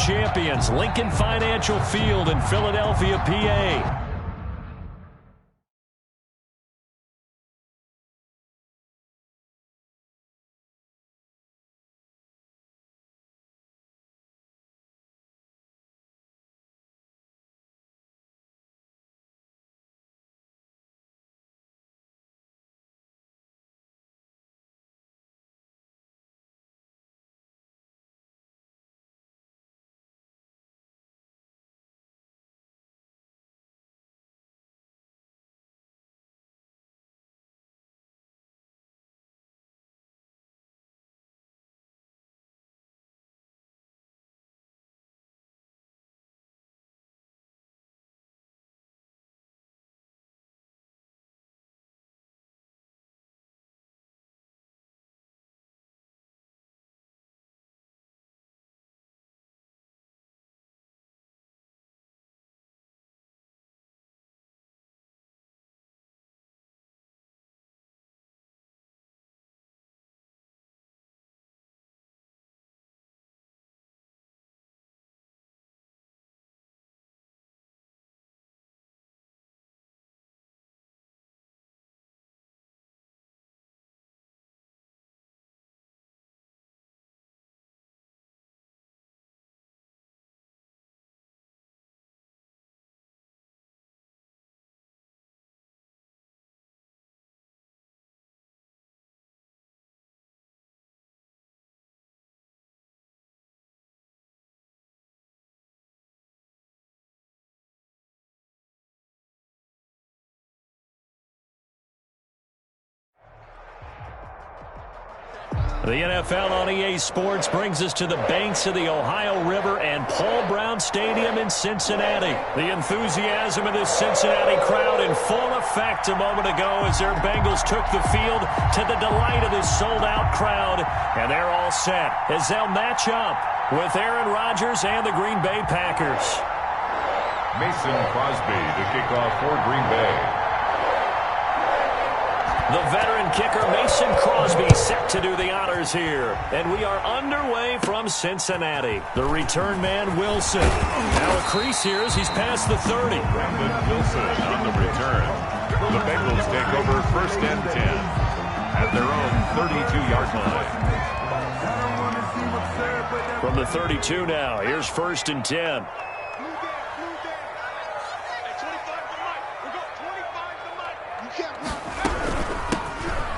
champions, Lincoln Financial Field in Philadelphia, PA. The NFL on EA Sports brings us to the banks of the Ohio River and Paul Brown Stadium in Cincinnati. The enthusiasm of this Cincinnati crowd in full effect a moment ago as their Bengals took the field to the delight of this sold-out crowd. And they're all set as they'll match up with Aaron Rodgers and the Green Bay Packers. Mason Crosby to kick off for Green Bay. The veteran kicker Mason Crosby set to do the honors here. And we are underway from Cincinnati. The return man, Wilson. Now a crease here as he's past the 30. Brandon Wilson on the return. The Bengals take over 1st and 10 at their own 32-yard line. From the 32 now, here's 1st and 10.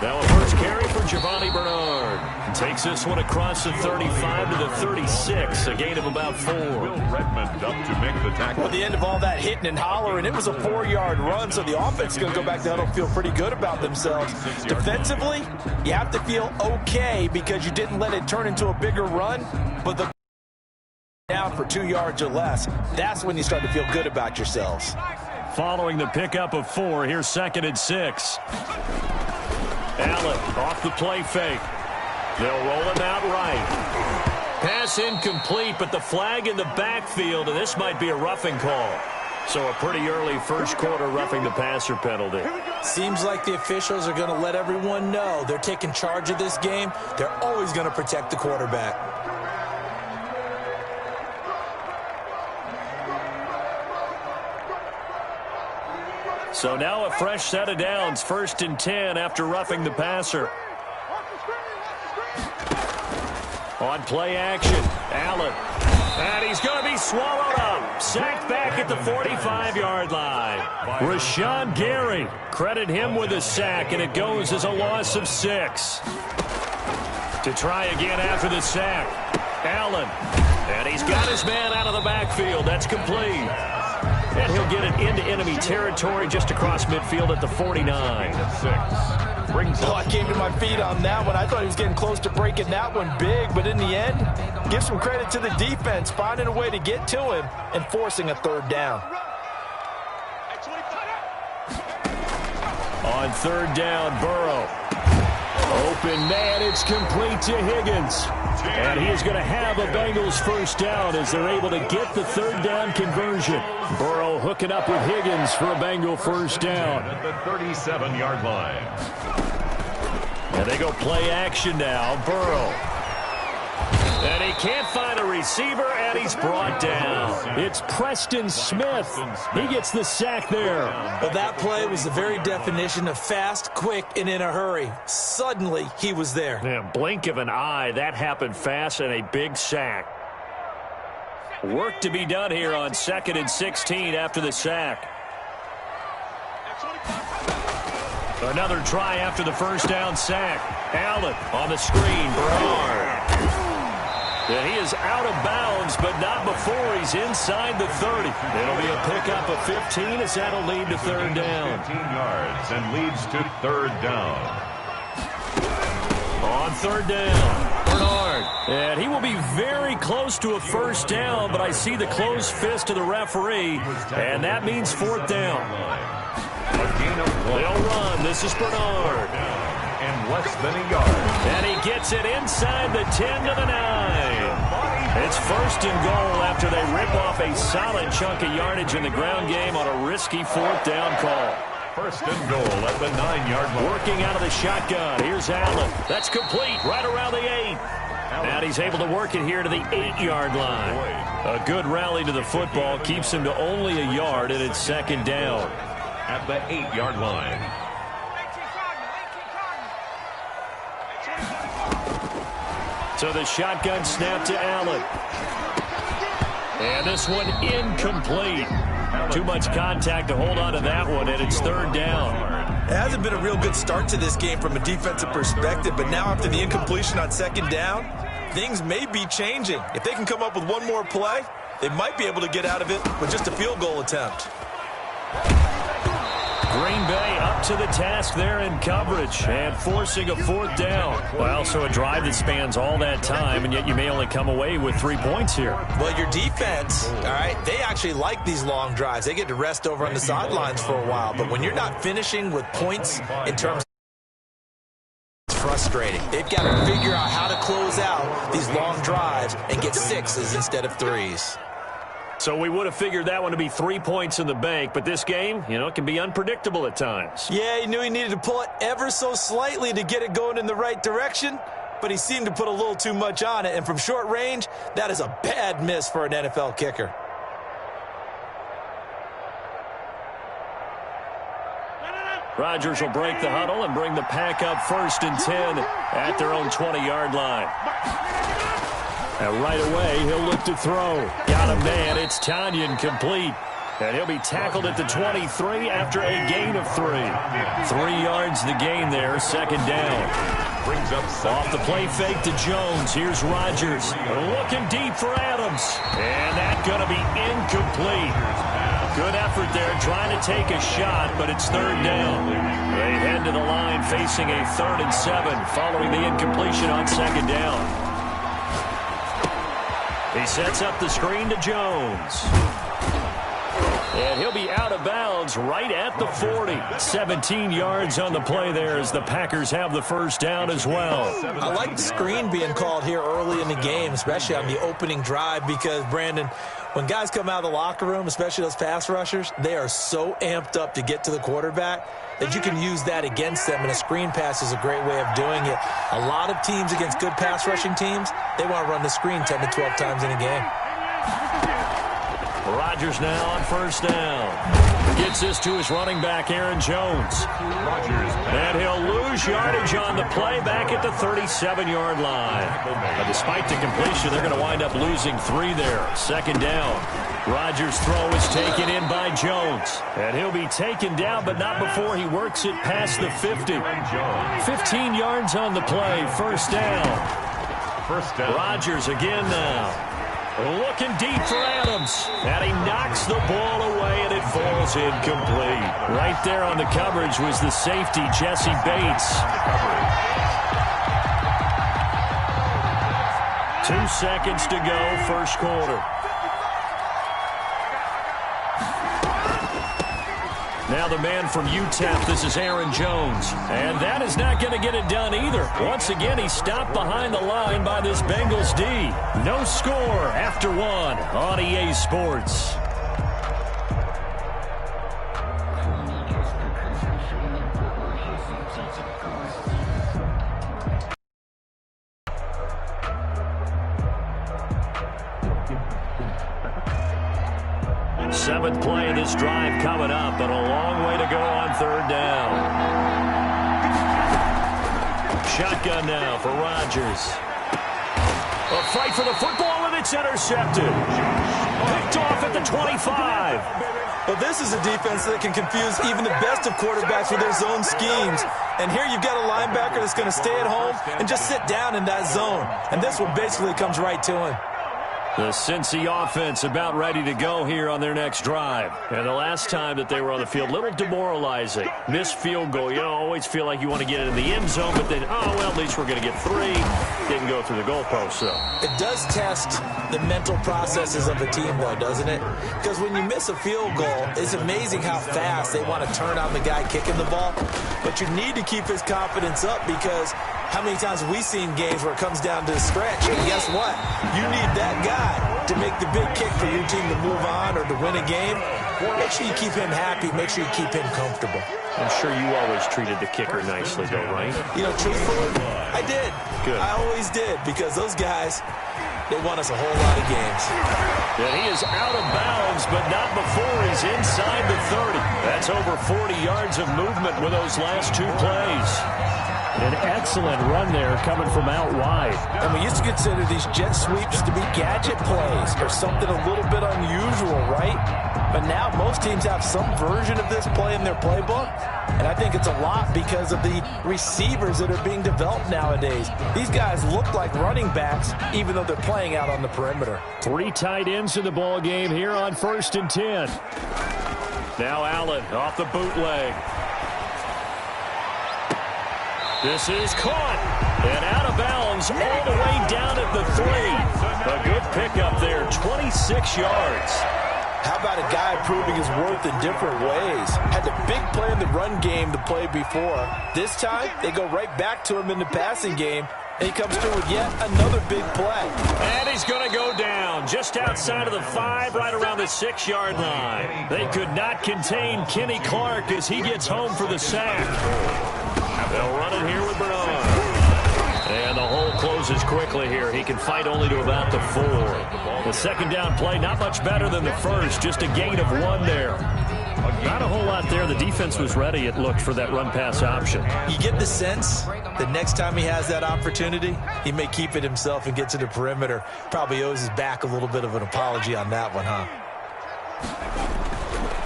Now a first carry for Giovanni Bernard. Takes this one across the 35 to the 36, a gain of about 4. Will Redmond up to make the tackle. At the end of all that hitting and hollering, it was a 4-yard run, so the offense is going to go back to huddle, feel pretty good about themselves. Defensively, you have to feel okay because you didn't let it turn into a bigger run, but the down for 2 yards or less, that's when you start to feel good about yourselves. Following the pickup of 4, here's 2nd and 6. Allen off the play fake. They'll roll him out right. Pass incomplete, but the flag in the backfield, and this might be a roughing call. So a pretty early first quarter roughing the passer penalty. Seems like the officials are going to let everyone know they're taking charge of this game. They're always going to protect the quarterback. So now a fresh set of downs, 1st and 10 after roughing the passer. On play action, Allen. And he's going to be swallowed up. Sacked back at the 45-yard line. Rashawn Gary, credit him with a sack, and it goes as a loss of 6. To try again after the sack, Allen. And he's got his man out of the backfield. That's complete. And he'll get it into enemy territory just across midfield at the 49. I came to my feet on that one. I thought he was getting close to breaking that one big, but in the end, give some credit to the defense, finding a way to get to him and forcing a 3rd down. On 3rd down, Burrow. Open man, it's complete to Higgins. And he is going to have a Bengals 1st down as they're able to get the 3rd down conversion. Burrow hooking up with Higgins for a Bengal 1st down. At the 37-yard line. And they go play action now. Burrow. And he can't find a receiver, and he's brought down. It's Preston Smith. He gets the sack there. Well, that play was the very definition of fast, quick, and in a hurry. Suddenly, he was there. Man, blink of an eye, that happened fast, and a big sack. Work to be done here on 2nd and 16 after the sack. Another try after the first down sack. Allen on the screen. Bernard. And he is out of bounds, but not before he's inside the 30. It'll be a pickup of 15 as that'll lead to 3rd down. 15 yards and leads to 3rd down. On 3rd down, Bernard. And he will be very close to a 1st down, but I see the closed fist of the referee, and that means 4th down. They'll run. This is Bernard. And less than a yard. And he gets it inside the 10 to the 9. It's 1st and goal after they rip off a solid chunk of yardage in the ground game on a risky 4th down call. 1st and goal at the 9-yard line. Working out of the shotgun. Here's Allen. That's complete right around the 8. And he's able to work it here to the 8-yard line. A good rally to the football keeps him to only a yard, and it's 2nd down. At the 8-yard line. So the shotgun snap to Allen. And this one incomplete. Too much contact to hold on to that one, and it's 3rd down. It hasn't been a real good start to this game from a defensive perspective, but now after the incompletion on 2nd down, things may be changing. If they can come up with one more play, they might be able to get out of it with just a field goal attempt. Green Bay up to the task there in coverage and forcing a 4th down. Well, so a drive that spans all that time, and yet you may only come away with 3 points here. Well, your defense, all right, they actually like these long drives. They get to rest over on the sidelines for a while. But when you're not finishing with points in terms of it's frustrating. They've got to figure out how to close out these long drives and get 6s instead of 3s. So we would have figured that one to be 3 points in the bank, but this game, it can be unpredictable at times. Yeah, he knew he needed to pull it ever so slightly to get it going in the right direction, but he seemed to put a little too much on it, and from short range, that is a bad miss for an NFL kicker. Rodgers will break the huddle and bring the pack up 1st and 10 at their own 20-yard line. And right away, he'll look to throw. Got a man. It's Tanyan complete. And he'll be tackled at the 23 after a gain of 3. 3 yards the gain there, 2nd down. Brings up off the play fake to Jones. Here's Rodgers. Looking deep for Adams. And that's going to be incomplete. Good effort there trying to take a shot, but it's 3rd down. They head to the line facing a 3rd and 7 following the incompletion on 2nd down. He sets up the screen to Jones. And he'll be out of bounds right at the 40. 17 yards on the play there as the Packers have the 1st down as well. I like the screen being called here early in the game, especially on the opening drive, because, Brandon, when guys come out of the locker room, especially those pass rushers, they are so amped up to get to the quarterback that you can use that against them, and a screen pass is a great way of doing it. A lot of teams against good pass rushing teams, they want to run the screen 10 to 12 times in a game. Rodgers now on 1st down. Gets this to his running back, Aaron Jones. And he'll lose yardage on the play back at the 37-yard line. But despite the completion, they're going to wind up losing 3 there. 2nd down. Rodgers' throw is taken in by Jones. And he'll be taken down, but not before he works it past the 50. 15 yards on the play. 1st down. Rodgers again now. Looking deep for Adams. And he knocks the ball away, and it falls incomplete. Right there on the coverage was the safety, Jesse Bates. 2 seconds to go, 1st quarter. Now the man from UTEP, this is Aaron Jones. And that is not going to get it done either. Once again, he's stopped behind the line by this Bengals D. No score after 1 on EA Sports. 7th play of this drive coming up, but a long way to go on 3rd down. Shotgun now for Rodgers. A fight for the football, and it's intercepted. Picked off at the 25. Well, this is a defense that can confuse even the best of quarterbacks with their zone schemes. And here you've got a linebacker that's going to stay at home and just sit down in that zone. And this one basically comes right to him. The Cincy offense about ready to go here on their next drive. And the last time that they were on the field, a little demoralizing. Missed field goal. You always feel like you want to get it in the end zone, but then, oh, well, at least we're going to get 3. Didn't go through the goalpost, though. It does test the mental processes of a team, though, doesn't it? Because when you miss a field goal, it's amazing how fast they want to turn on the guy kicking the ball. But you need to keep his confidence up, because how many times have we seen games where it comes down to the stretch? And guess what? You need that guy to make the big kick for your team to move on or to win a game. Make sure you keep him happy. Make sure you keep him comfortable. I'm sure you always treated the kicker nicely, though, right? You know, truthfully, I did. Good. I always did, because those guys, they won us a whole lot of games. And he is out of bounds, but not before he's inside the 30. That's over 40 yards of movement with those last 2 plays. An excellent run there coming from out wide. And we used to consider these jet sweeps to be gadget plays or something a little bit unusual, right? But now most teams have some version of this play in their playbook. And I think it's a lot because of the receivers that are being developed nowadays. These guys look like running backs even though they're playing out on the perimeter. 3 tight ends in the ball game here on 1st and 10. Now Allen off the bootleg. This is caught and out of bounds all the way down at the 3. A good pickup there, 26 yards. How about a guy proving his worth in different ways? Had the big play in the run game to play before. This time, they go right back to him in the passing game, and he comes through with yet another big play. And he's going to go down just outside of the 5, right around the 6-yard line. They could not contain Kenny Clark as he gets home for the sack. They'll run it here with Bernard. And the hole closes quickly here. He can fight only to about the 4. The 2nd down play, not much better than the first. Just a gain of 1 there. Not a whole lot there. The defense was ready, it looked, for that run-pass option. You get the sense that next time he has that opportunity, he may keep it himself and get to the perimeter. Probably owes his back a little bit of an apology on that one, huh?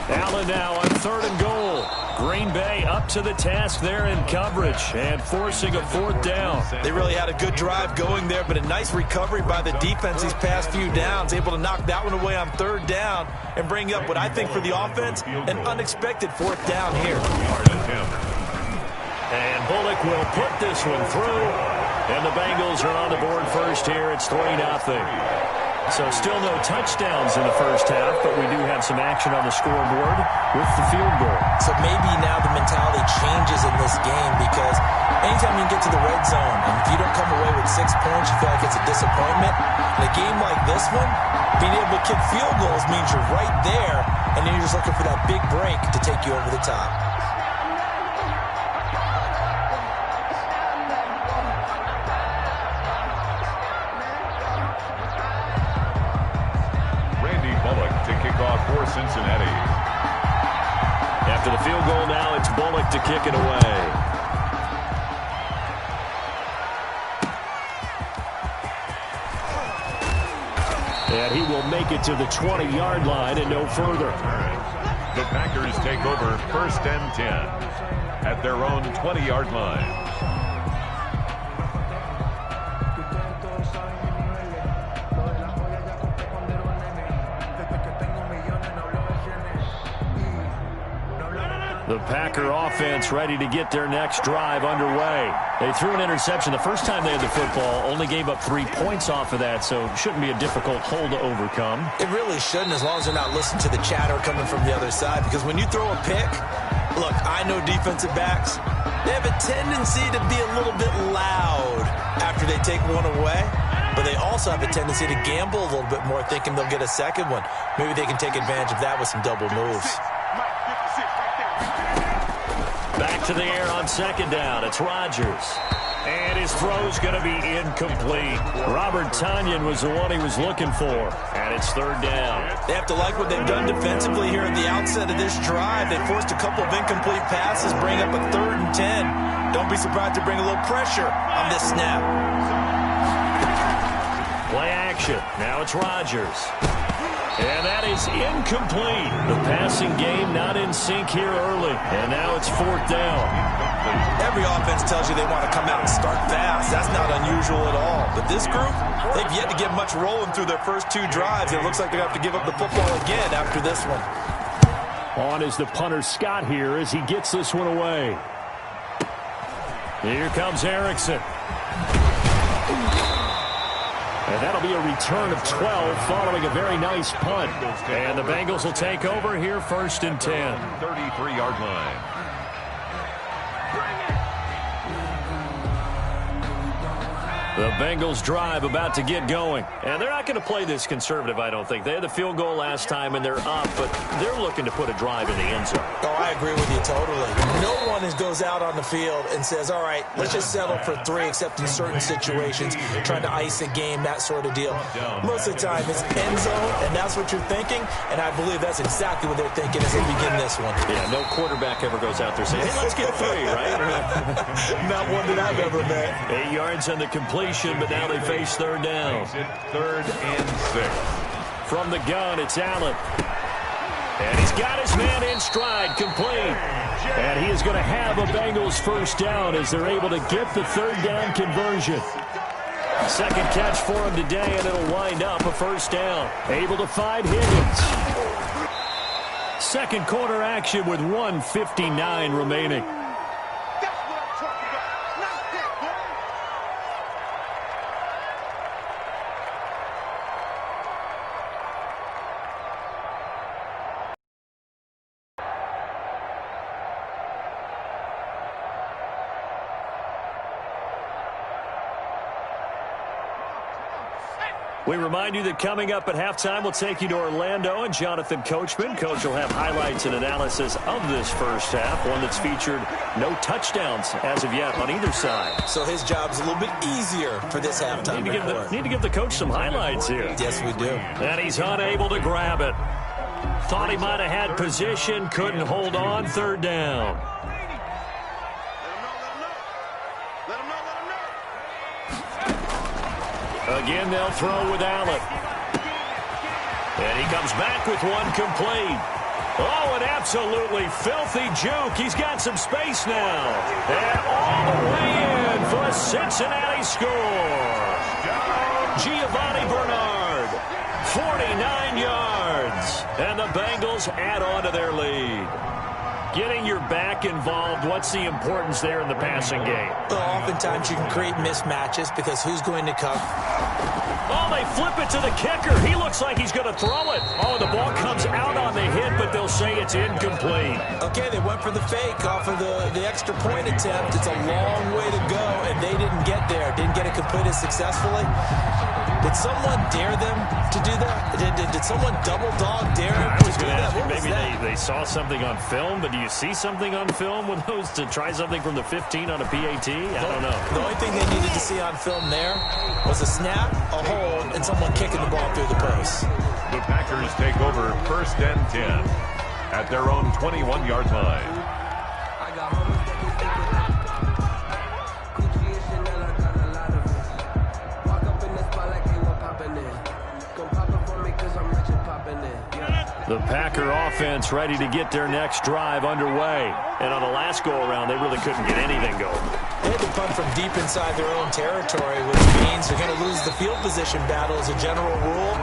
Allen now on 3rd and goal. Green Bay up to the task there in coverage and forcing a 4th down. They really had a good drive going there, but a nice recovery by the defense these past few downs, able to knock that one away on 3rd down and bring up what I think for the offense, an unexpected 4th down here. And Bullock will put this one through, and the Bengals are on the board first here. It's 3-0. So still no touchdowns in the first half, but we do have some action on the scoreboard with the field goal. So maybe now the mentality changes in this game, because anytime you get to the red zone, and if you don't come away with 6 points, you feel like it's a disappointment. In a game like this one, being able to kick field goals means you're right there, and then you're just looking for that big break to take you over the top. For Cincinnati. After the field goal now, it's Bullock to kick it away. And he will make it to the 20-yard line and no further. The Packers take over 1st and 10 at their own 20-yard line. The Packer offense ready to get their next drive underway. They threw an interception the first time they had the football, only gave up 3 points off of that, so it shouldn't be a difficult hole to overcome. It really shouldn't, as long as they're not listening to the chatter coming from the other side, because when you throw a pick, look, I know defensive backs, they have a tendency to be a little bit loud after they take one away, but they also have a tendency to gamble a little bit more, thinking they'll get a second one. Maybe they can take advantage of that with some double moves. Back to the air on 2nd down. It's Rodgers. And his throw's going to be incomplete. Robert Tonyan was the one he was looking for. And it's third down. They have to like what they've done defensively here at the outset of this drive. They forced a couple of incomplete passes, bring up a 3rd and 10. Don't be surprised to bring a little pressure on this snap. Play action. Now it's Rodgers. And that is incomplete. The passing game not in sync here early. And now it's 4th down. Every offense tells you they want to come out and start fast. That's not unusual at all. But this group, they've yet to get much rolling through their first 2 drives. It looks like they have to give up the football again after this one. On is the punter Scott here as he gets this one away. Here comes Erickson. And that'll be a return of 12 following a very nice punt. And the Bengals will take over here 1st and 10. 33-yard line. The Bengals drive about to get going. And they're not going to play this conservative, I don't think. They had the field goal last time, and they're up, but they're looking to put a drive in the end zone. Oh, I agree with you totally. No one goes out on the field and says, all right, let's just settle for 3, except in certain situations, trying to ice a game, that sort of deal. Most of the time, it's end zone, and that's what you're thinking, and I believe that's exactly what they're thinking as they begin this one. Yeah, no quarterback ever goes out there saying, hey, let's get 3, right? Not one that I've ever met. 8 yards on the completion, but now they face 3rd down. 3rd and 6. From the gun, it's Allen. And he's got his man in stride, complete. And he is going to have a Bengals 1st down as they're able to get the 3rd down conversion. 2nd catch for him today, and it'll wind up a 1st down. Able to find Higgins. 2nd quarter action with 1:59 remaining. We remind you that coming up at halftime, we'll take you to Orlando and Jonathan Coachman. Coach will have highlights and analysis of this first half, one that's featured no touchdowns as of yet on either side. So his job's a little bit easier for this halftime report. Need to give the coach some highlights here. Yes, we do. And he's unable to grab it. Thought he might have had position, couldn't hold on, 3rd down. Again, they'll throw with Allen. And he comes back with one complete. Oh, an absolutely filthy juke. He's got some space now. And all the way in for a Cincinnati score. Giovanni Bernard, 49 yards. And the Bengals add on to their lead. Getting your back involved, what's the importance there in the passing game? Well, oftentimes you can create mismatches because who's going to cover? Oh, they flip it to the kicker. He looks like he's going to throw it. Oh, the ball comes out on the hit, but they'll say it's incomplete. Okay, they went for the fake off of the extra point attempt. It's a long way to go, and they didn't get there. Didn't get it completed successfully. Did someone dare them to do that? Did someone double dog dare them to do that? Maybe they saw something on film, but do you see something on film with those to try something from the 15 on a PAT? I don't know. The only thing they needed to see on film there was a snap, a hold, and someone kicking the ball through the post. The Packers take over 1st and 10 at their own 21-yard line. The Packer offense ready to get their next drive underway. And on the last go-around, they really couldn't get anything going. They had to punt from deep inside their own territory, which means they're going to lose the field position battle as a general rule.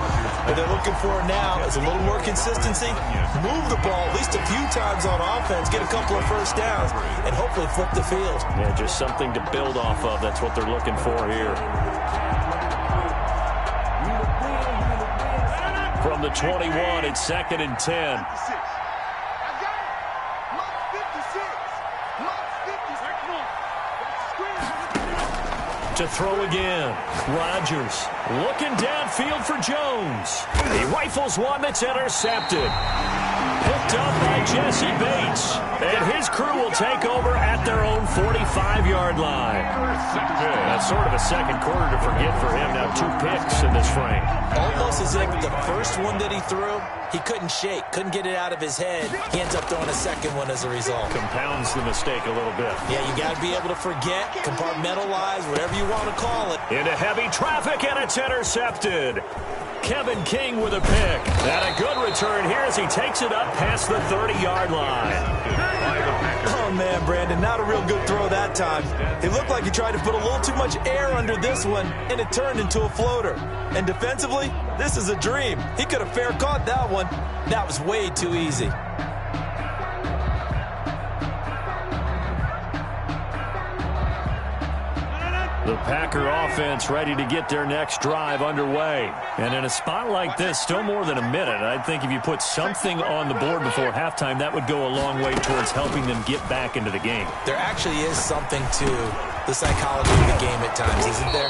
What they're looking for now is a little more consistency, move the ball at least a few times on offense, get a couple of 1st downs, and hopefully flip the field. Yeah, just something to build off of. That's what they're looking for here. From the 21, it's 2nd and 10. To throw again. Rodgers looking downfield for Jones. He rifles one that's intercepted. Picked up by Jesse Bates. And his crew will take over at at their own 45-yard line. That's sort of a second quarter to forget for him. Now 2 picks in this frame. Almost as if the first one that he threw, he couldn't shake, couldn't get it out of his head. He ends up throwing a second one as a result. Compounds the mistake a little bit. Yeah, you got to be able to forget, compartmentalize, whatever you want to call it. Into heavy traffic, and it's intercepted. Kevin King with a pick. And a good return here as he takes it up past the 30-yard line. Oh, man, Brandon, not a real good throw that time. It looked like he tried to put a little too much air under this one, and it turned into a floater. And defensively, this is a dream. He could have fair caught that one. That was way too easy. The Packer offense ready to get their next drive underway. And in a spot like this, still more than a minute, I think if you put something on the board before halftime, that would go a long way towards helping them get back into the game. There actually is something to the psychology of the game at times, isn't there?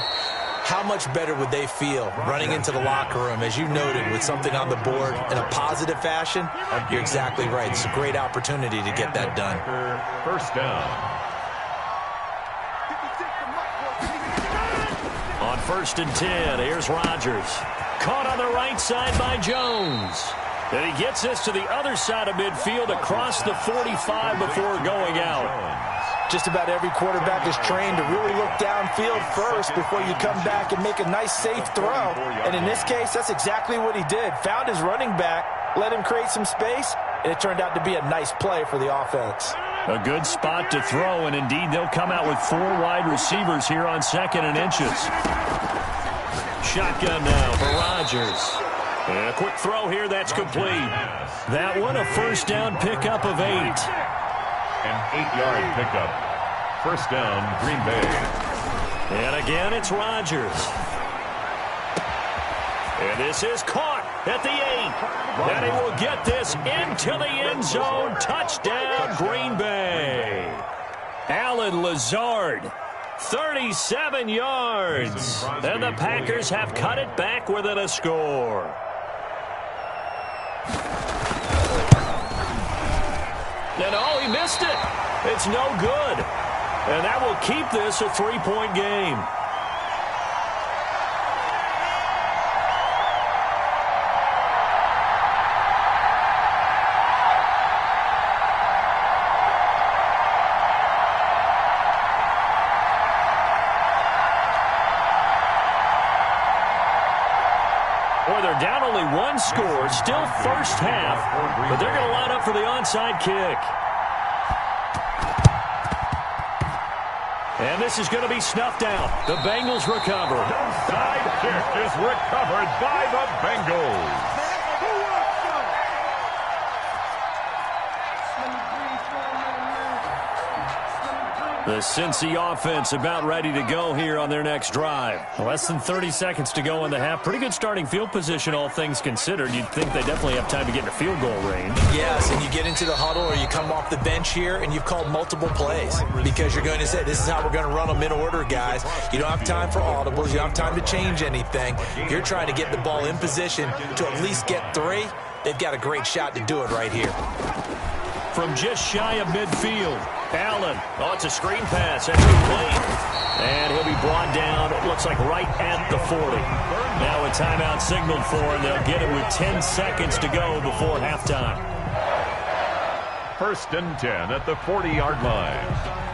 How much better would they feel running into the locker room, as you noted, with something on the board in a positive fashion? You're exactly right. It's a great opportunity to get that done. First down. On 1st and 10, here's Rodgers. Caught on the right side by Jones. And he gets this to the other side of midfield across the 45 before going out. Just about every quarterback is trained to really look downfield first before you come back and make a nice, safe throw. And in this case, that's exactly what he did. Found his running back, let him create some space, and it turned out to be a nice play for the offense. A good spot to throw, and indeed they'll come out with 4 wide receivers here on 2nd and inches. Shotgun now for Rodgers. And a quick throw here, that's complete. That one a first down pickup of 8. An 8-yard pickup. First down, Green Bay. And again, it's Rodgers. And this is caught at the 8. And he will get this into the end zone. Touchdown, Green Bay. Alan Lazard, 37 yards. And the Packers have cut it back within a score. And oh, he missed it. It's no good. And that will keep this a 3-point game. They're down only 1 score, still first half, but they're going to line up for the onside kick. And this is going to be snuffed out. The Bengals recover. The side kick is recovered by the Bengals. The Cincy offense about ready to go here on their next drive. Less than 30 seconds to go in the half. Pretty good starting field position, all things considered. You'd think they definitely have time to get into field goal range. Yes, and you get into the huddle or you come off the bench here and you've called multiple plays because you're going to say, this is how we're going to run them in order, guys. You don't have time for audibles. You don't have time to change anything. You're trying to get the ball in position to at least get 3. They've got a great shot to do it right here. From just shy of midfield, Allen. Oh, it's a screen pass. That's complete. And he'll be brought down, it looks like right at the 40. Now a timeout signaled for, and they'll get it with 10 seconds to go before halftime. 1st and 10 at the 40-yard line.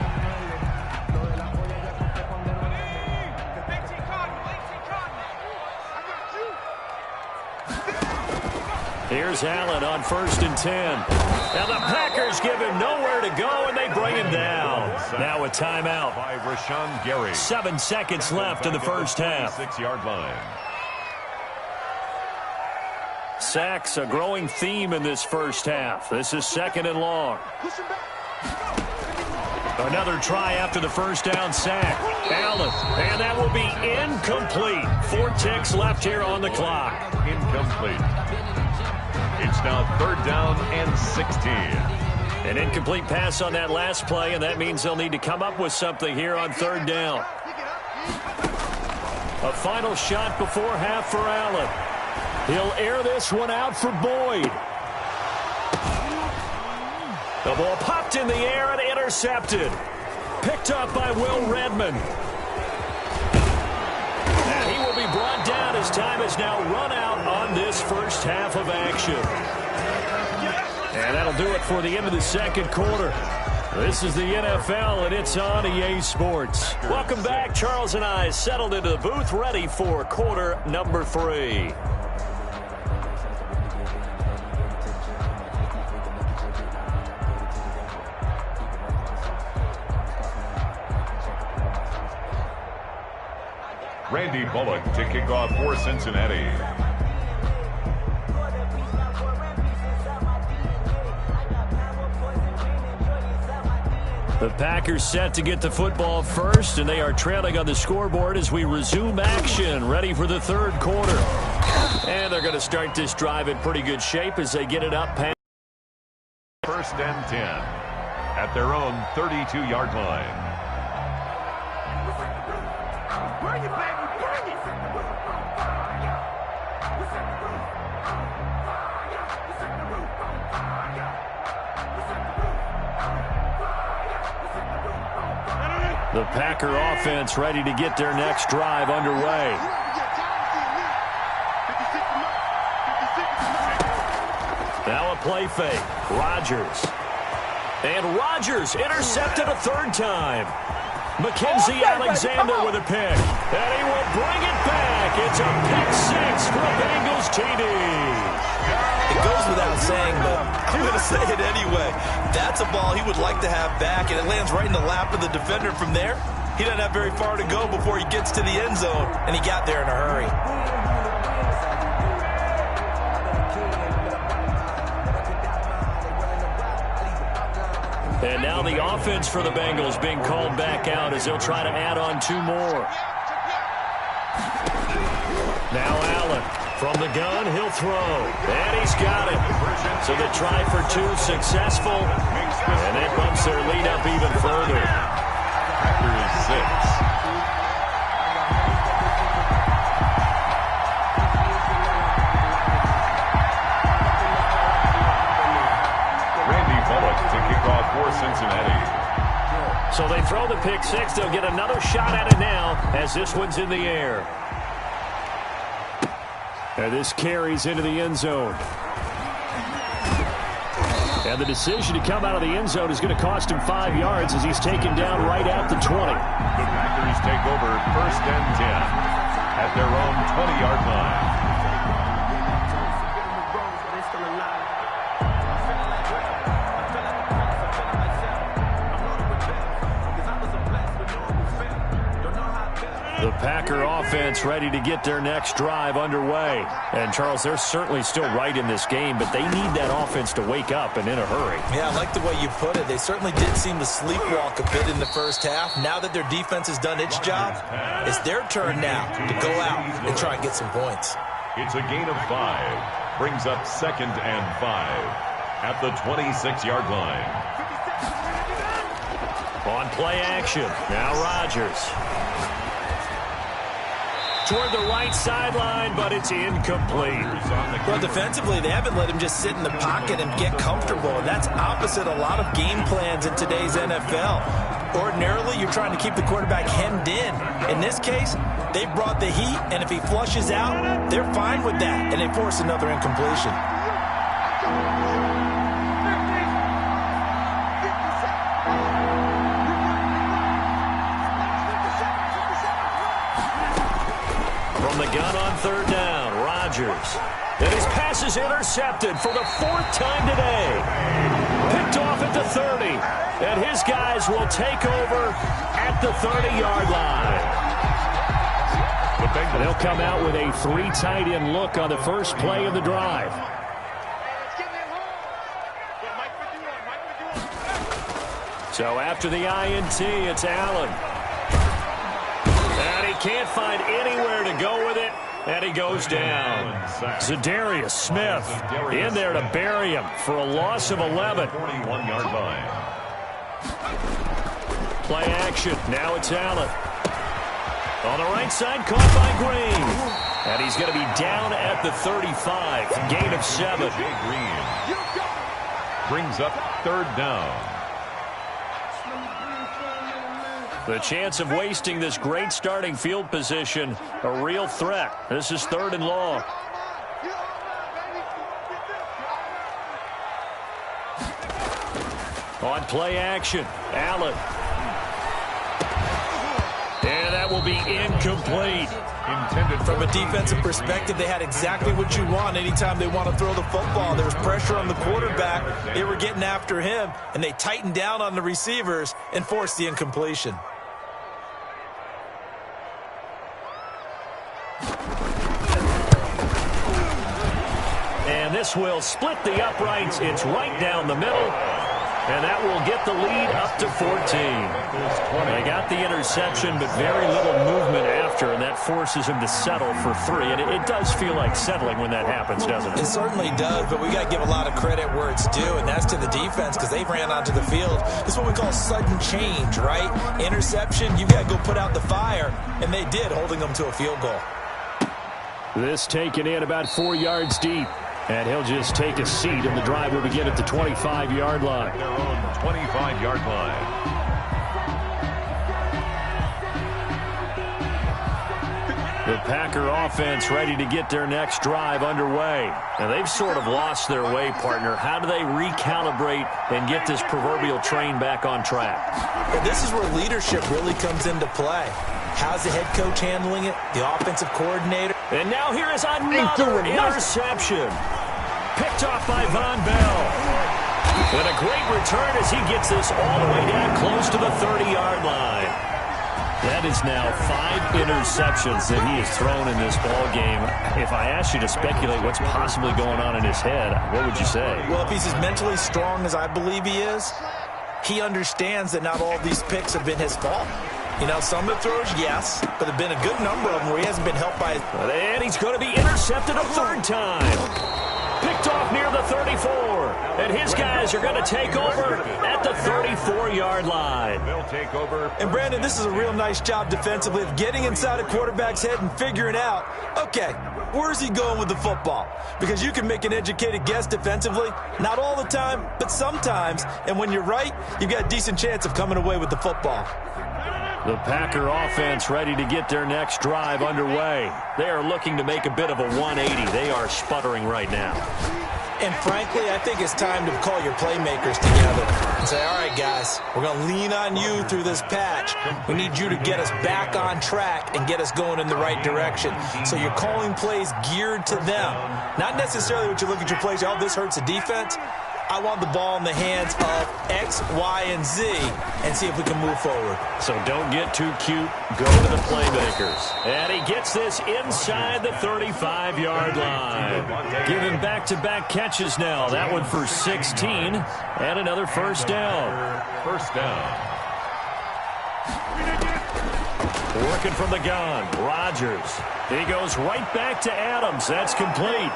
Here's Allen on 1st and 10. Now the Packers give him nowhere to go, and they bring him down. Now a timeout. By Rashawn Gary. 7 seconds left in the first half. 6-yard line. Sacks, a growing theme in this first half. This is 2nd and long. Another try after the first down sack. Allen, and that will be incomplete. 4 ticks left here on the clock. Incomplete. It's now 3rd down and 16. An incomplete pass on that last play, and that means they'll need to come up with something here on 3rd down. A final shot before half for Allen. He'll air this one out for Boyd. The ball popped in the air and intercepted. intercepted. Picked up by Will Redmond. And he will be brought down as time has now run out on this first half of action. And that'll do it for the end of the second quarter. This is the NFL, and it's on EA Sports. Welcome back. Charles and I settled into the booth, ready for quarter number 3. Randy Bullock to kick off for Cincinnati. The Packers set to get the football first, and they are trailing on the scoreboard as we resume action, ready for the third quarter. And they're going to start this drive in pretty good shape as they get it up past. First and 10 at their own 32-yard line. The Packer offense ready to get their next drive underway. Now a play fake. Rodgers. And Rodgers intercepted a third time. Mackenzie Alexander with a pick. And he will bring it back. It's a pick 6 for the Bengals TD. It goes without saying, but I'm going to say it anyway. That's a ball he would like to have back, and it lands right in the lap of the defender from there. He doesn't have very far to go before he gets to the end zone, and he got there in a hurry. And now the offense for the Bengals being called back out as they'll try to add on 2 more. Now Allen from the gun, he'll throw. And he's got it. So the try for 2 successful. And that bumps their lead up even further. Packers 6. For Cincinnati. So they throw the pick 6. They'll get another shot at it now as this one's in the air. And this carries into the end zone. And the decision to come out of the end zone is going to cost him 5 yards as he's taken down right at the 20. The Packers take over first and 10 at their own 20-yard line. The Packer offense ready to get their next drive underway. And, Charles, they're certainly still right in this game, but they need that offense to wake up and in a hurry. Yeah, I like the way you put it. They certainly did seem to sleepwalk a bit in the first half. Now that their defense has done its job, it's their turn now to go out and try and get some points. It's a gain of 5. Brings up second and 5 at the 26-yard line. On play action, now Rodgers. Toward the right sideline, but it's incomplete. Well, defensively, they haven't let him just sit in the pocket and get comfortable, and that's opposite a lot of game plans in today's NFL. Ordinarily, you're trying to keep the quarterback hemmed in. In this case, they brought the heat, and if he flushes out, they're fine with that, and they force another incompletion. From the gun on third down, Rodgers. And his pass is intercepted for the 4th time today. Picked off at the 30. And his guys will take over at the 30-yard line. They'll come out with a 3 tight end look on the first play of the drive. So after the INT, it's Allen. And he can't find anywhere to go with it, and he goes down. Zadarius Smith in there to bury him for a loss of 11. 41-yard line. Play action. Now it's Allen. On the right side, caught by Green. And he's going to be down at the 35. Gain of 7. Green brings up third down. The chance of wasting this great starting field position, a real threat. This is 3rd and long. On play action, Allen. And that will be incomplete. From a defensive perspective, they had exactly what you want anytime they want to throw the football. There was pressure on the quarterback. They were getting after him, and they tightened down on the receivers and forced the incompletion. And this will split the uprights. It's right down the middle. And that will get the lead up to 14. They got the interception, but very little movement after, and that forces him to settle for 3. And it does feel like settling when that happens, doesn't it? It certainly does, but we got to give a lot of credit where it's due, and that's to the defense because they ran onto the field. This is what we call sudden change, right? Interception, you got to go put out the fire, and they did, holding them to a field goal. This taken in about 4 yards deep. And he'll just take a seat, and the drive will begin at the 25-yard line. Their own 25-yard line. The Packer offense ready to get their next drive underway. Now, they've sort of lost their way, partner. How do they recalibrate and get this proverbial train back on track? Well, this is where leadership really comes into play. How's the head coach handling it? The offensive coordinator. And now here is another interception. Picked off by Von Bell. And a great return as he gets this all the way down close to the 30-yard line. That is now 5 interceptions that he has thrown in this ball game. If I asked you to speculate what's possibly going on in his head, what would you say? Well, if he's as mentally strong as I believe he is, he understands that not all of these picks have been his fault. You know, some of the throws, yes, but there have been a good number of them where he hasn't been helped by his... And he's going to be intercepted a 3rd time. Picked off near the 34. And his guys are going to take over at the 34-yard line. They'll take over. And, Brandon, this is a real nice job defensively of getting inside a quarterback's head and figuring out, okay, where's he going with the football? Because you can make an educated guess defensively. Not all the time, but sometimes. And when you're right, you've got a decent chance of coming away with the football. The Packer offense ready to get their next drive underway. They are looking to make a bit of a 180. They are sputtering right now. And frankly, I think it's time to call your playmakers together and say, all right, guys, we're going to lean on you through this patch. We need you to get us back on track and get us going in the right direction. So you're calling plays geared to them. Not necessarily what you look at your plays, oh, this hurts the defense. I want the ball in the hands of X, Y, and Z and see if we can move forward. So don't get too cute. Go to the playmakers. And he gets this inside the 35-yard line. Giving back-to-back catches now. That one for 16 and another first down. First down. Working from the gun, Rodgers. He goes right back to Adams. That's complete.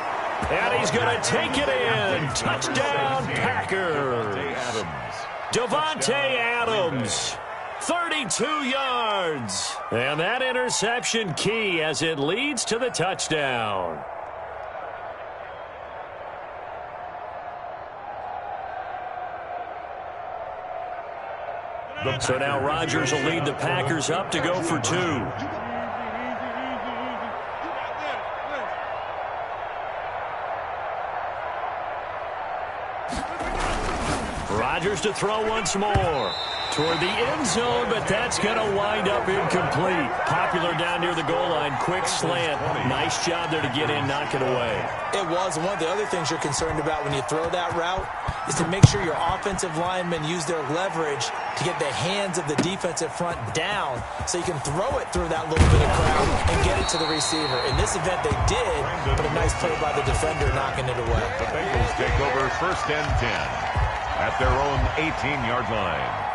And he's going to take it in. Touchdown, Packers. Davante Adams, 32 yards. And that interception key as it leads to the touchdown. So now Rodgers will lead the Packers up to go for 2. Rodgers to throw once more. Toward the end zone, but that's going to wind up incomplete. Popular down near the goal line. Quick slant. Nice job there to get in, knock it away. It was. One of the other things you're concerned about when you throw that route is to make sure your offensive linemen use their leverage to get the hands of the defensive front down so you can throw it through that little bit of crowd and get it to the receiver. In this event, they did, but a nice play by the defender knocking it away. The Bengals take over 1st and 10 at their own 18-yard line.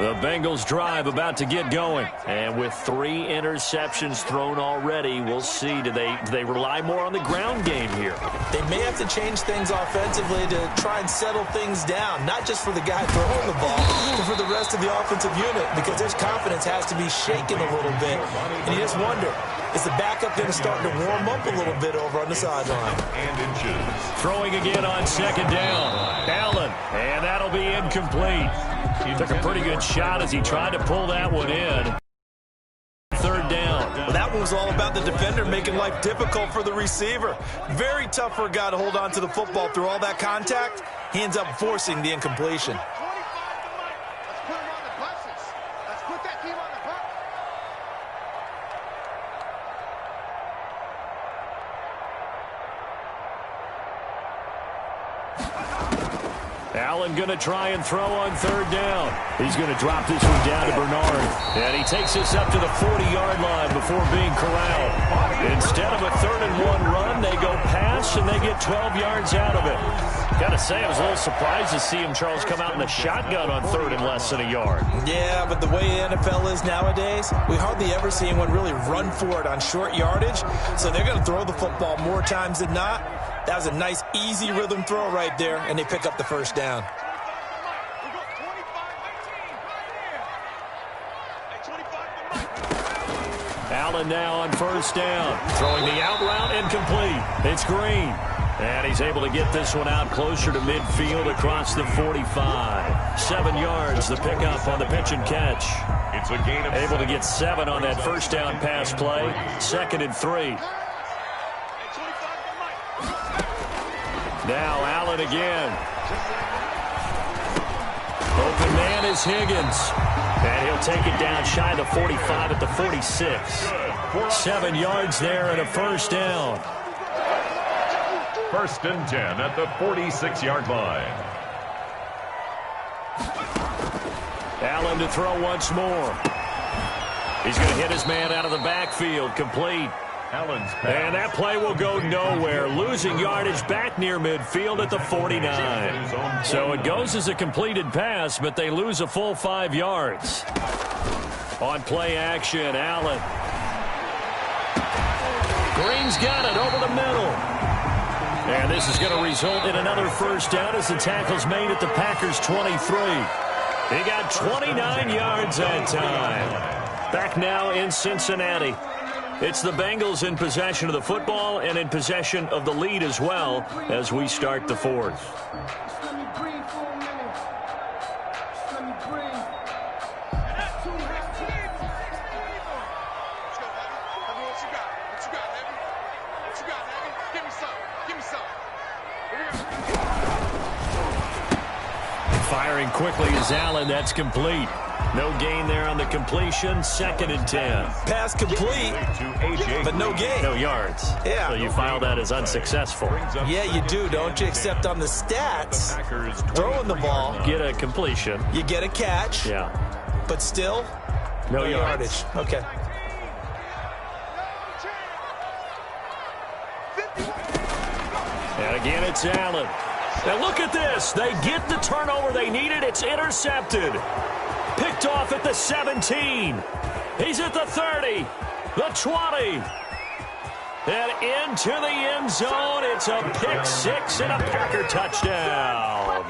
The Bengals drive about to get going. And with 3 interceptions thrown already, we'll see. Do they rely more on the ground game here? They may have to change things offensively to try and settle things down, not just for the guy throwing the ball, but for the rest of the offensive unit, because their confidence has to be shaken a little bit. And you just wonder, Is the backup going to start to warm up a little bit over on the sideline? And inches. Throwing again on second down. Allen, and that'll be incomplete. He took a pretty good shot as he tried to pull that one in. Third down. Well, that one was all about the defender making life difficult for the receiver. Very tough for a guy to hold on to the football through all that contact. He ends up forcing the incompletion. Allen going to try and throw on third down. He's going to drop this one down to Bernard. And he takes this up to the 40-yard line before being corralled. Instead of a 3rd-and-1 run, they go pass, and they get 12 yards out of it. Got to say, I was a little surprised to see him, Charles, come out in the shotgun on 3rd and less than a yard. Yeah, but the way the NFL is nowadays, we hardly ever see anyone really run for it on short yardage. So they're going to throw the football more times than not. That was a nice, easy rhythm throw right there, and they pick up the first down. Allen now on first down. Throwing the out route incomplete. It's Green. And he's able to get this one out closer to midfield across the 45. 7 yards, the pickup on the pitch and catch. It's a gain of able to get 7 on that first down pass play. 2nd and 3. Now Allen again. Open man is Higgins. And he'll take it down shy of the 45 at the 46. 7 yards there and a first down. 1st and 10 at the 46-yard line. Allen to throw once more. He's going to hit his man out of the backfield. Complete. Allen's pass. And that play will go nowhere. Losing yardage back near midfield at the 49. So it goes as a completed pass, but they lose a full 5 yards. On play action, Allen. Green's got it over the middle. And this is going to result in another first down as the tackle's made at the Packers' 23. He got 29 yards that time. Back now in Cincinnati. It's the Bengals in possession of the football and in possession of the lead as well as we start the 4th. Firing quickly is Allen. That's complete. No gain there on the completion. 2nd and 10. Pass complete, but no gain. No yards. Yeah. So you file that as unsuccessful. Yeah, you do, don't you? Except on the stats, throwing the ball. Get a completion. You get a catch. Yeah. But still, no yardage. Okay. And again, it's Allen. Now look at this. They get the turnover they needed. It's intercepted. Picked off at the 17. He's at the 30. The 20. And into the end zone. It's a pick 6 and a Packer touchdown.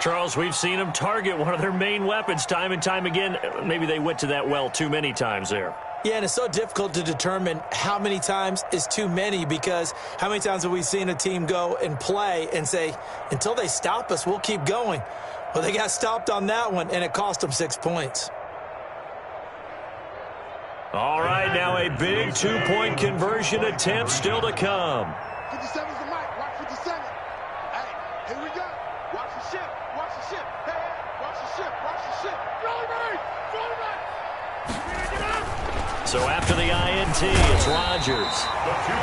Charles, we've seen them target one of their main weapons time and time again. Maybe they went to that well too many times there. Yeah, and it's so difficult to determine how many times is too many, because how many times have we seen a team go and play and say, until they stop us, we'll keep going. Well, they got stopped on that one, and it cost them 6 points. All right, now a big 2-point conversion attempt still to come. 57's the mic. Watch 57. Hey, here we go. Watch the ship. Watch the ship. Hey, watch the ship. Watch the ship. Roll right. Roll right. So after the INT, it's Rodgers.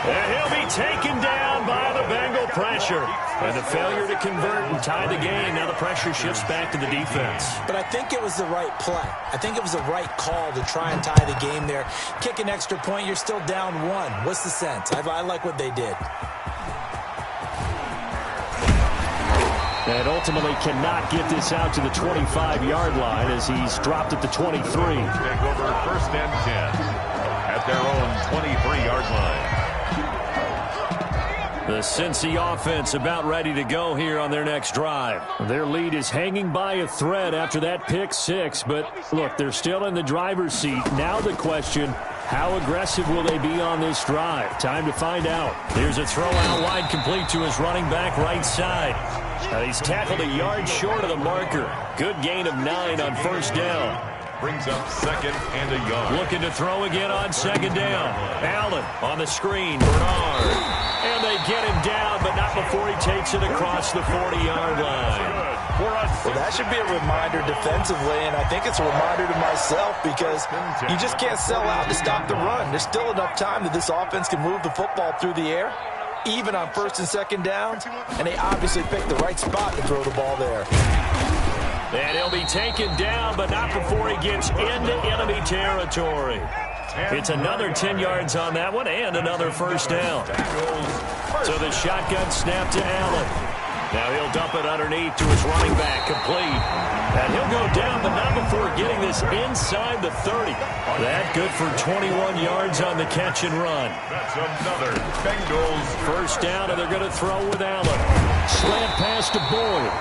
And he'll be taken down by the Bengal pressure. And the failure to convert and tie the game. Now the pressure shifts back to the defense. But I think it was the right play. I think it was the right call to try and tie the game there. Kick an extra point, you're still down 1. What's the sense? I like what they did. And ultimately cannot get this out to the 25-yard line as he's dropped at the 23. Take over 1st and 10 at their own 23-yard line. The Cincy offense about ready to go here on their next drive. Their lead is hanging by a thread after that pick six, but look, they're still in the driver's seat. Now the question, how aggressive will they be on this drive? Time to find out. Here's a throw out wide, complete to his running back right side. He's tackled a yard short of the marker. Good gain of 9 on first down. Brings up 2nd and a yard. Looking to throw again on 2nd down. Allen on the screen. Bernard. And they get him down, but not before he takes it across the 40-yard line. Well, that should be a reminder defensively, and I think it's a reminder to myself because you just can't sell out to stop the run. There's still enough time that this offense can move the football through the air, even on 1st and 2nd downs, and they obviously picked the right spot to throw the ball there. And he'll be taken down, but not before he gets into enemy territory. It's another 10 yards on that one and another first down. So the shotgun snap to Allen. Now he'll dump it underneath to his running back, complete. And he'll go down, but not before getting this inside the 30. That good for 21 yards on the catch and run. That's another Bengals first down, and they're going to throw with Allen. Slant pass to Boyd.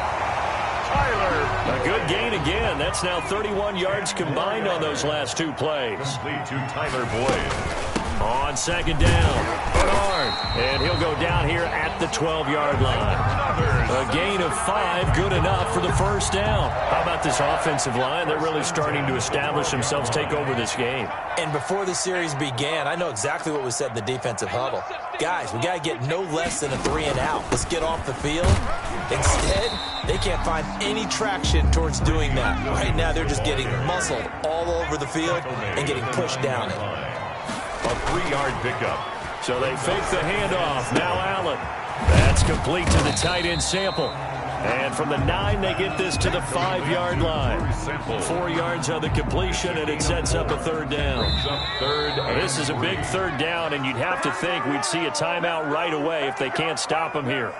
A good gain again. That's now 31 yards combined on those last 2 plays. Complete to Tyler Boyd. On 2nd down, Bernard. And he'll go down here at the 12-yard line. A gain of 5, good enough for the first down. How about this offensive line? They're really starting to establish themselves, take over this game. And before the series began, I know exactly what was said in the defensive huddle. Guys, we got to get no less than a 3-and-out. Let's get off the field. Instead, they can't find any traction towards doing that. Right now, they're just getting muscled all over the field and getting pushed down it. A 3-yard pickup. So they fake the handoff. Now Allen. That's complete to the tight end Sample. And from the 9, they get this to the 5-yard line. 4 yards on the completion, and it sets up a 3rd down. This is a big 3rd down, and you'd have to think we'd see a timeout right away if they can't stop him here.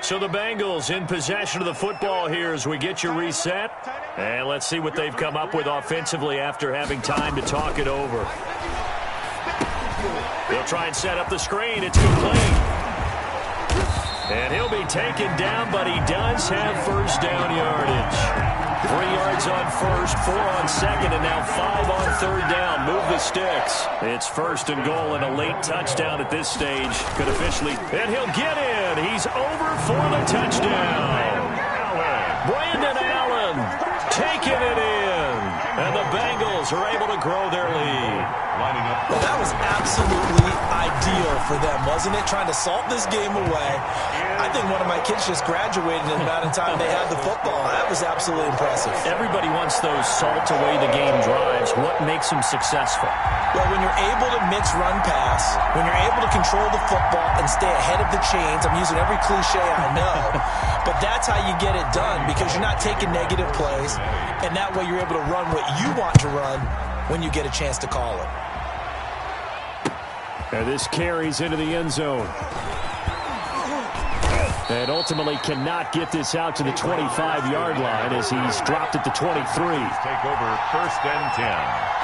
So the Bengals in possession of the football here as we get you reset. And let's see what they've come up with offensively after having time to talk it over. They'll try and set up the screen. It's complete. And he'll be taken down, but he does have first down yardage. 3 yards on first, 4 on 2nd, and now 5 on 3rd down. Move the sticks. It's 1st and goal and a late touchdown at this stage. Could officially, and he'll get in. He's over for the touchdown. Brandon Allen taking it in. And the Bengals are able to grow their lead. Well, that was absolutely ideal for them, wasn't it? Trying to salt this game away. I think one of my kids just graduated in the amount of time they had the football. That was absolutely impressive. Everybody wants those salt away the game drives. What makes them successful? Well, when you're able to mix run pass, when you're able to control the football and stay ahead of the chains, I'm using every cliche I know, but that's how you get it done because you're not taking negative plays, and that way you're able to run what you want to run when you get a chance to call it. And this carries into the end zone. And ultimately cannot get this out to the 25-yard line as he's dropped at the 23. Take over 1st and 10.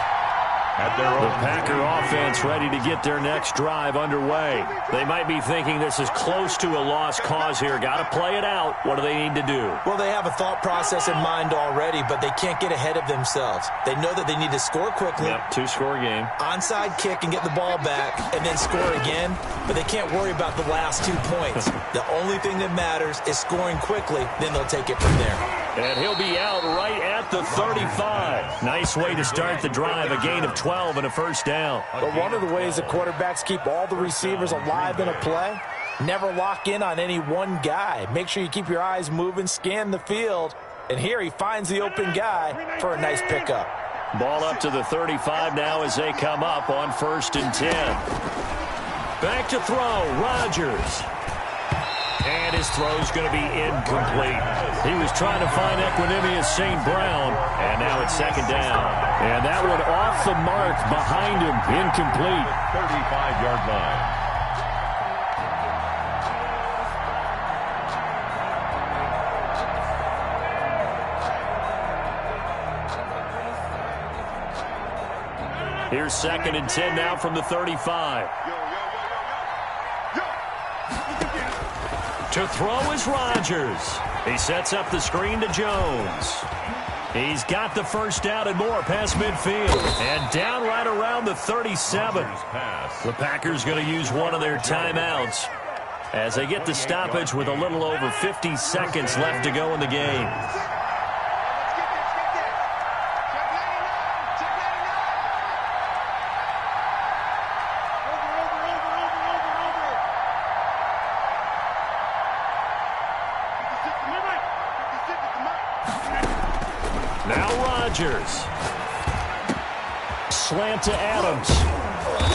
The Packer offense ready to get their next drive underway. They might be thinking this is close to a lost cause here. Got to play it out. What do they need to do? Well, they have a thought process in mind already, but they can't get ahead of themselves. They know that they need to score quickly. Yep, 2-score game. Onside kick and get the ball back and then score again, but they can't worry about the last 2 points. The only thing that matters is scoring quickly, then they'll take it from there. And he'll be out right at the 35. Nice way to start the drive, a gain of 12 and a first down. But one of the ways the quarterbacks keep all the receivers alive in a play, never lock in on any one guy. Make sure you keep your eyes moving, scan the field, and here he finds the open guy for a nice pickup. Ball up to the 35 now as they come up on 1st and 10. Back to throw, Rodgers. And his throw's going to be incomplete. He was trying to find Equanimous St. Brown, and now it's 2nd down. And that one off the mark behind him, incomplete. 35-yard line. Here's 2nd and 10 now from the 35. To throw is Rodgers. He sets up the screen to Jones. He's got the first down and more past midfield. And down right around the 37. The Packers going to use one of their timeouts as they get the stoppage with a little over 50 seconds left to go in the game. Now Rodgers. Slant to Adams.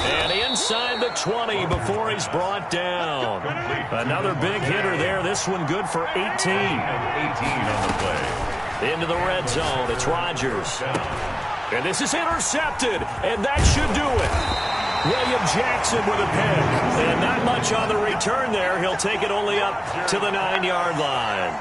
And inside the 20 before he's brought down. Another big hitter there. This one good for 18. 18 on the play. Into the red zone. It's Rodgers. And this is intercepted. And that should do it. William Jackson with a pick. And not much on the return there. He'll take it only up to the 9-yard line.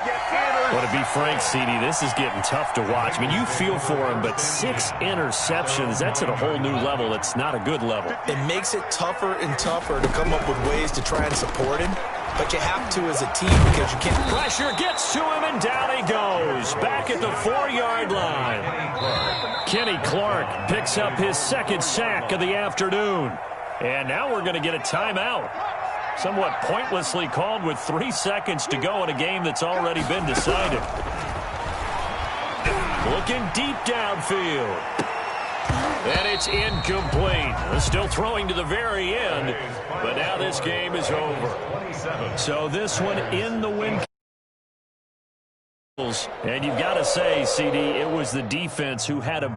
Well, to be frank, CD, this is getting tough to watch. I mean, you feel for him, but 6 interceptions, that's at a whole new level. It's not a good level. It makes it tougher and tougher to come up with ways to try and support him. But you have to as a team because you can't. Pressure gets to him, and down he goes. Back at the 4-yard line. Kenny Clark picks up his 2nd sack of the afternoon. And now we're going to get a timeout. Somewhat pointlessly called with 3 seconds to go in a game that's already been decided. Looking deep downfield. And it's incomplete. Still throwing to the very end. But now this game is over. So this one in the win. And you've got to say, CD, it was the defense who had a